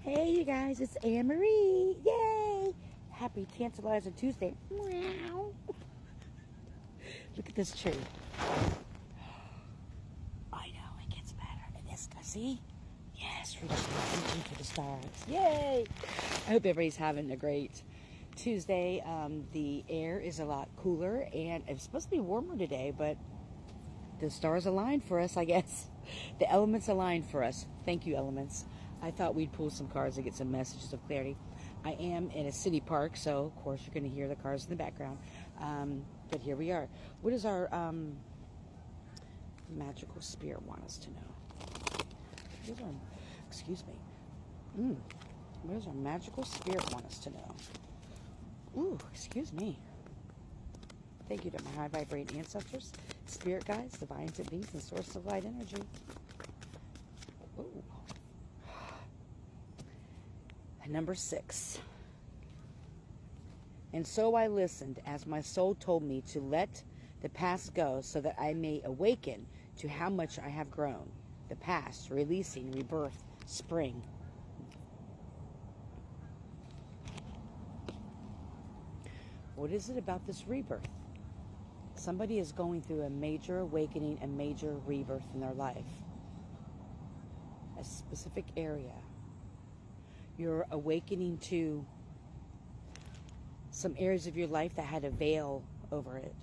Hey, you guys, it's Anne Marie. Yay! Happy Tantalizing Tuesday. Meow. Look at this tree. I know, it gets better. And this, see? Yes, reaching for the stars. Yay! I hope everybody's having a great Tuesday. The air is a lot cooler, and it's supposed to be warmer today, but the stars aligned for us, I guess. The elements aligned for us. Thank you, elements. I thought we'd pull some cards and get some messages of clarity. I am in a city park, so of course you're going to hear the cars in the background. But here we are. What does our magical spirit want us to know? Excuse me. What does our magical spirit want us to know? Ooh, excuse me. Thank you to my high vibrating ancestors, spirit guides, divine intent beings, and source of light energy. Ooh. Number 6. And so I listened as my soul told me to let the past go so that I may awaken to how much I have grown. The past, releasing, rebirth, spring. What is it about this rebirth? Somebody is going through a major awakening, a major rebirth in their life. A specific area. You're awakening to some areas of your life that had a veil over it.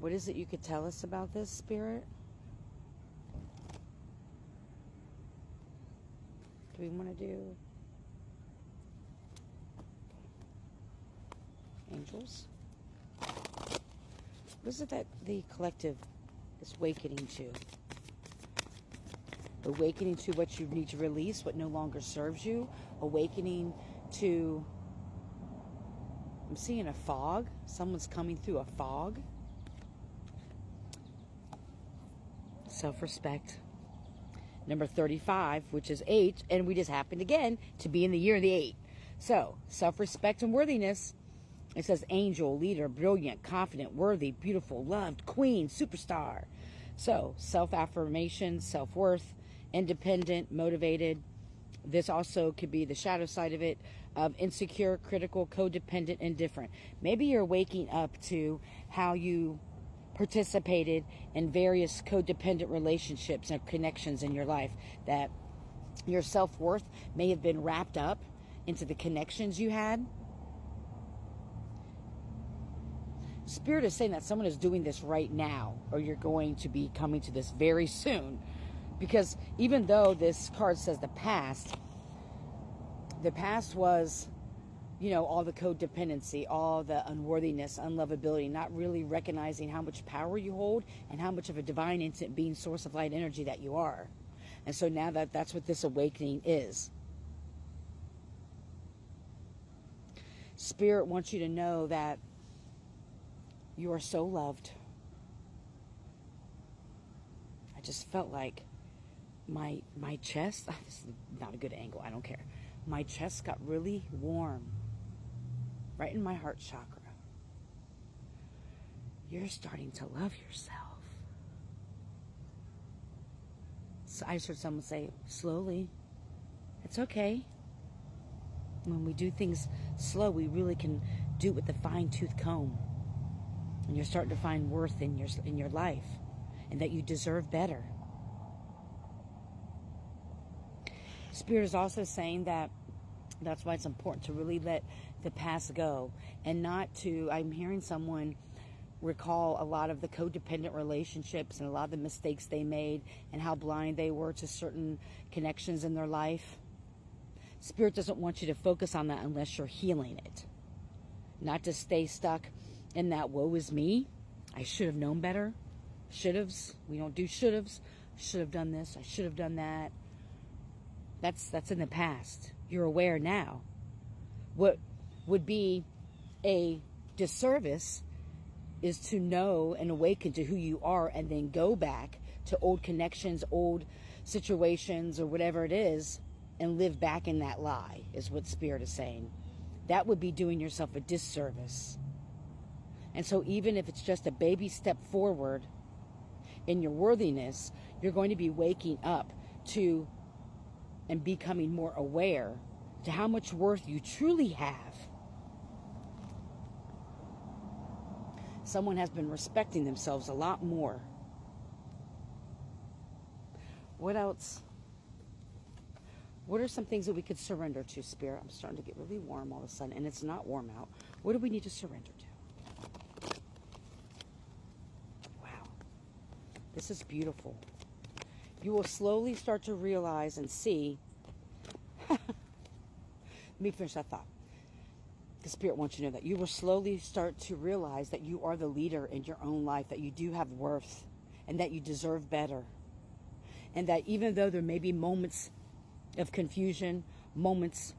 What is it you could tell us about this, Spirit? Do we want to do angels? What is it that the collective is awakening to? Awakening to what you need to release, what no longer serves you. Awakening to, I'm seeing a fog. Someone's coming through a fog. Self-respect. Number 35, which is 8, and we just happened again to be in the year of the 8. So, self-respect and worthiness. It says angel, leader, brilliant, confident, worthy, beautiful, loved, queen, superstar. So, self-affirmation, self-worth, independent, motivated. This also could be the shadow side of it, of insecure, critical, codependent, indifferent. Maybe you're waking up to how you participated in various codependent relationships and connections in your life, that your self-worth may have been wrapped up into the connections you had. Spirit is saying that someone is doing this right now, or you're going to be coming to this very soon. Because even though this card says the past was, all the codependency, all the unworthiness, unlovability, not really recognizing how much power you hold and how much of a divine instant being, source of light energy that you are. And so now that's what this awakening is. Spirit wants you to know that you are so loved. I just felt like my chest, this is not a good angle, I don't care. My chest got really warm, right in my heart chakra. You're starting to love yourself. So I just heard someone say, slowly, it's okay. When we do things slow, we really can do it with a fine-tooth comb. And you're starting to find worth in your life, and that you deserve better. Spirit is also saying that that's why it's important to really let the past go, and not to, I'm hearing someone recall a lot of the codependent relationships and a lot of the mistakes they made and how blind they were to certain connections in their life. Spirit doesn't want you to focus on that unless you're healing it. Not to stay stuck in that woe is me. I should have known better. Should-haves. We don't do should-haves. Should have done this. I should have done that. That's in the past. You're aware now. What would be a disservice is to know and awaken to who you are and then go back to old connections, old situations, or whatever it is, and live back in that lie, is what Spirit is saying. That would be doing yourself a disservice. And so even if it's just a baby step forward in your worthiness, you're going to be waking up to and becoming more aware to how much worth you truly have. Someone has been respecting themselves a lot more. What else? What are some things that we could surrender to, Spirit? I'm starting to get really warm all of a sudden, and it's not warm out. What do we need to surrender to? Wow. This is beautiful. You will slowly start to realize and see. Let me finish that thought. The Spirit wants you to know that you will slowly start to realize that you are the leader in your own life, that you do have worth, and that you deserve better. And that even though there may be moments of confusion, moments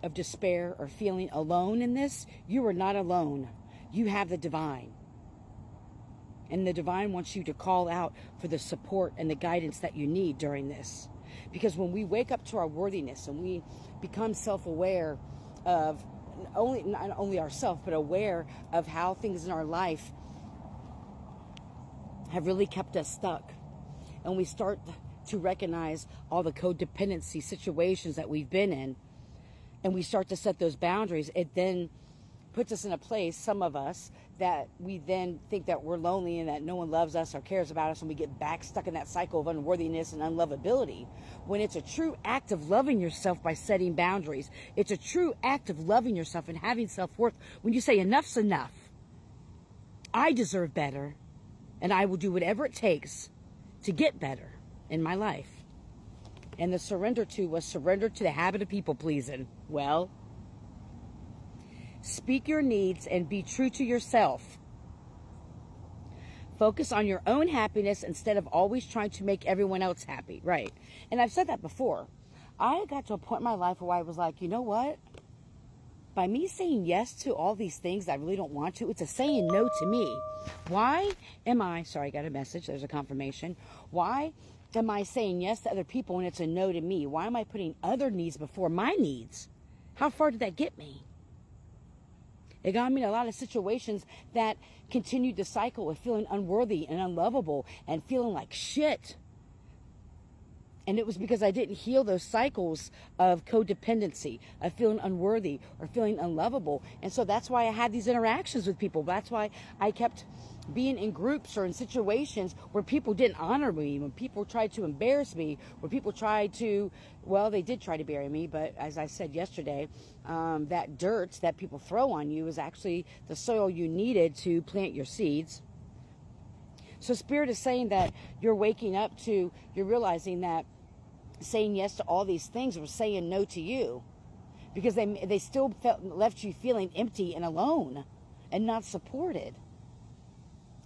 of despair, or feeling alone in this, you are not alone. You have the divine. And the divine wants you to call out for the support and the guidance that you need during this. Because when we wake up to our worthiness and we become self-aware of not only ourselves, but aware of how things in our life have really kept us stuck, and we start to recognize all the codependency situations that we've been in, and we start to set those boundaries, it then puts us in a place, some of us, that we then think that we're lonely and that no one loves us or cares about us, and we get back stuck in that cycle of unworthiness and unlovability, when it's a true act of loving yourself by setting boundaries. It's a true act of loving yourself and having self-worth when you say enough's enough. I deserve better, and I will do whatever it takes to get better in my life. And the surrender to was surrender to the habit of people pleasing. Well, speak your needs and be true to yourself. Focus on your own happiness instead of always trying to make everyone else happy. Right. And I've said that before. I got to a point in my life where I was like, you know what? By me saying yes to all these things I really don't want to, it's a saying no to me. Why am I, sorry, I got a message, there's a confirmation. Why am I saying yes to other people when it's a no to me? Why am I putting other needs before my needs? How far did that get me? It got me in a lot of situations that continued the cycle of feeling unworthy and unlovable and feeling like shit. And it was because I didn't heal those cycles of codependency, of feeling unworthy or feeling unlovable. And so that's why I had these interactions with people. That's why I kept being in groups or in situations where people didn't honor me, when people tried to embarrass me, where people tried to, well, they did try to bury me, but as I said yesterday, that dirt that people throw on you is actually the soil you needed to plant your seeds. So Spirit is saying that you're waking up to, you're realizing that saying yes to all these things was saying no to you, because they still left you feeling empty and alone and not supported.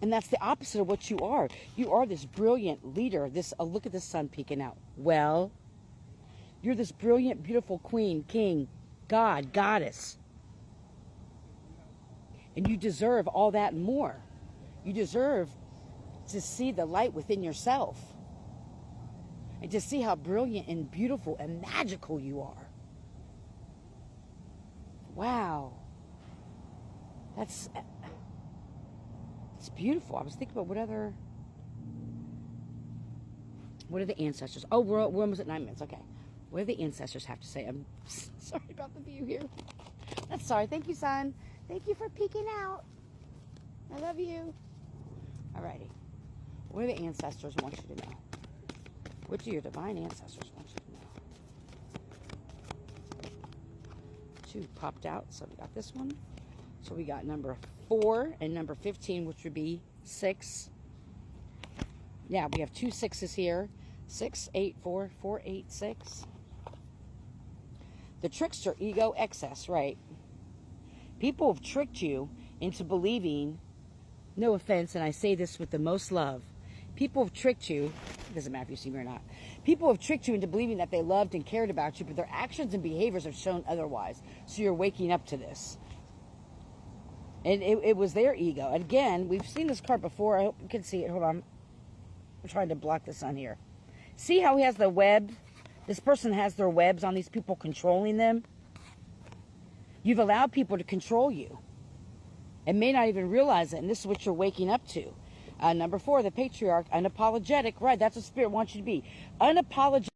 And that's the opposite of what you are. You are this brilliant leader. Look at the sun peeking out. Well, you're this brilliant, beautiful queen, king, God, goddess. And you deserve all that and more. You deserve to see the light within yourself and to see how brilliant and beautiful and magical you are. Wow. It's beautiful. I was thinking about what are the ancestors? Oh, we're almost at 9 minutes. Okay. What do the ancestors have to say? I'm sorry about the view here. That's sorry. Thank you, son. Thank you for peeking out. I love you. Alrighty. What do the ancestors want you to know? What do your divine ancestors want you to know? 2 popped out, so we got this one. So we got number 4 and number 15, which would be 6. Yeah, we have 2 6s here. 6, 8, 4, 4, 8, 6. The trickster, ego, excess, right? People have tricked you into believing, no offense, and I say this with the most love, people have tricked you, it doesn't matter if you see me or not, people have tricked you into believing that they loved and cared about you, but their actions and behaviors have shown otherwise. So you're waking up to this. And it was their ego. And again, we've seen this card before. I hope you can see it. Hold on. I'm trying to block the sun here. See how he has the web? This person has their webs on these people controlling them. You've allowed people to control you and may not even realize it. And this is what you're waking up to. Number 4, the patriarch, unapologetic. Right, that's what Spirit wants you to be. Unapologetic.